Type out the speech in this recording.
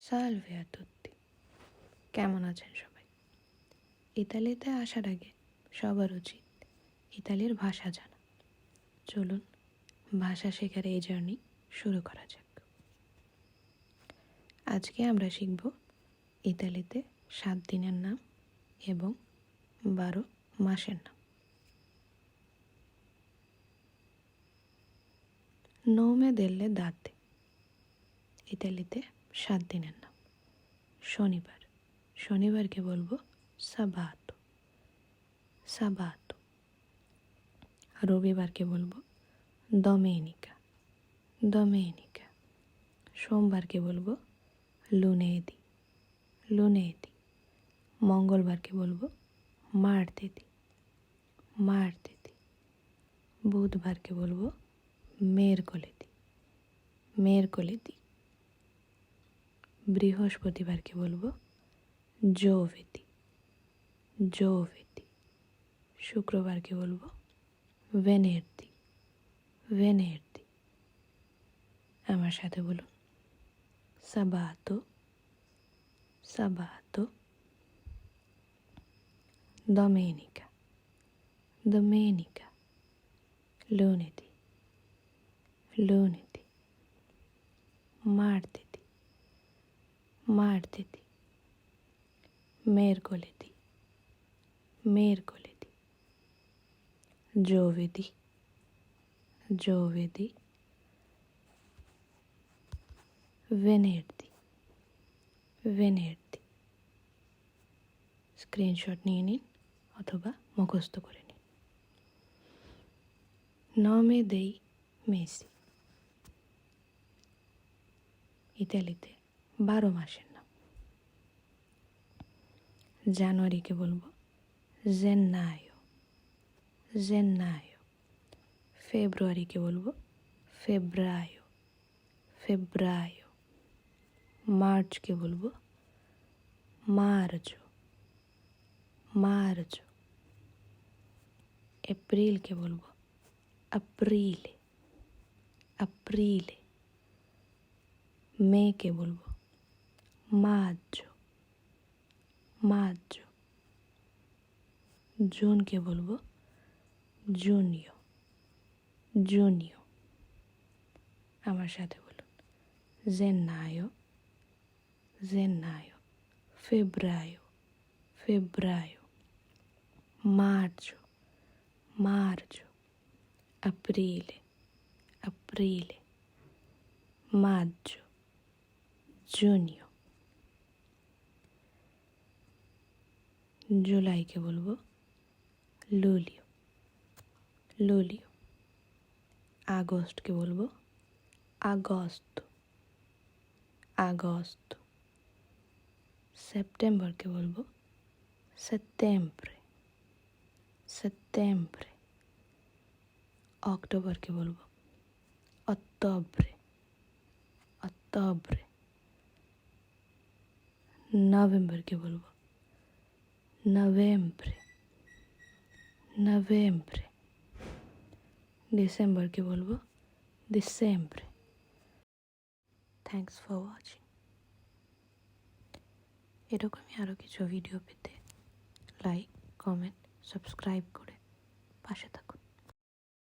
Salve a tutti। কেমন আছেন সবাই? ইতালিতে আসার আগে সবার উচিত ইতালির ভাষা জানা। চলুন ভাষা শেখার এই জার্নি শুরু করা যাক। আজকে আমরা শিখব ইতালিতে 7 দিনের নাম এবং 12 মাসের নাম। নৌমে দেল্লে দাতে ইতালিতে 7 দিনের নাম। শনিবার, শনিবারকে বলবো সাবাতো, সাবাতো। রবিবারকে বলবো দমেনিকা, দমেনিকা। সোমবারকে বলবো লুনেদি, লুনেদি। মঙ্গলবারকে বলবো মার্তেদি, মার্তেদি। বুধবারকে বলবো মেরকোলেদি, মেরকোলেদি। বৃহস্পতিবারকে বলবো জোভেদি, জোভেদি। শুক্রবারকে বলবো ভেনেরদি, ভেনেরদি। আমার সাথে বলুন সাবাতো, সাবাতো। domenica, domenica। lunedì, lunedì। martedì, martedì। mercoledì, mercoledì। giovedì, giovedì। venerdì, venerdì। Screenshot নিয়ে নিন অথবা মুখস্থ করে নিন। নমে দেই মেসি ইতালিতে 12 মাসের নাম। জানুয়ারিকে বলবো জেন্নায়ো, জেন্নায়ো। ফেব্রুয়ারিকে বলবো ফেব্রায়ো, ফেব্রায়ো। মার্চকে বলবো মার্চো, মার্চো। এপ্রিলকে বলবো aprile, aprile। মেকে বলবো maggio, maggio। জুনকে বলবো জুনিও, জুনিও। আমার সাথে বলুন জেন্নায়ো, জেন্নায়ো। ফেব্রায়ো, ফেব্রায়ো। মার্চো, মার্চো। aprile, aprile। maggio, giugno। জুলাইকে বলবো লুলিও, লুলিও। আগস্টকে বলবো আগস্তো, আগস্তো। সেপ্টেম্বরকে বলবো সেপ্টেম্বরে, সেপ্টেম্বরে। অক্টোবরকে বলবো অক্টোবরে, অক্টোবরে। নভেম্বরকে বলবো নভেম্বরে, নভেম্বরে। ডিসেম্বরকে বলবো ডিসেম্বরে। Thanks for watching. এরকমই আরও কিছু ভিডিও পেতে লাইক, কমেন্ট, সাবস্ক্রাইব করে পাশে থাকুন।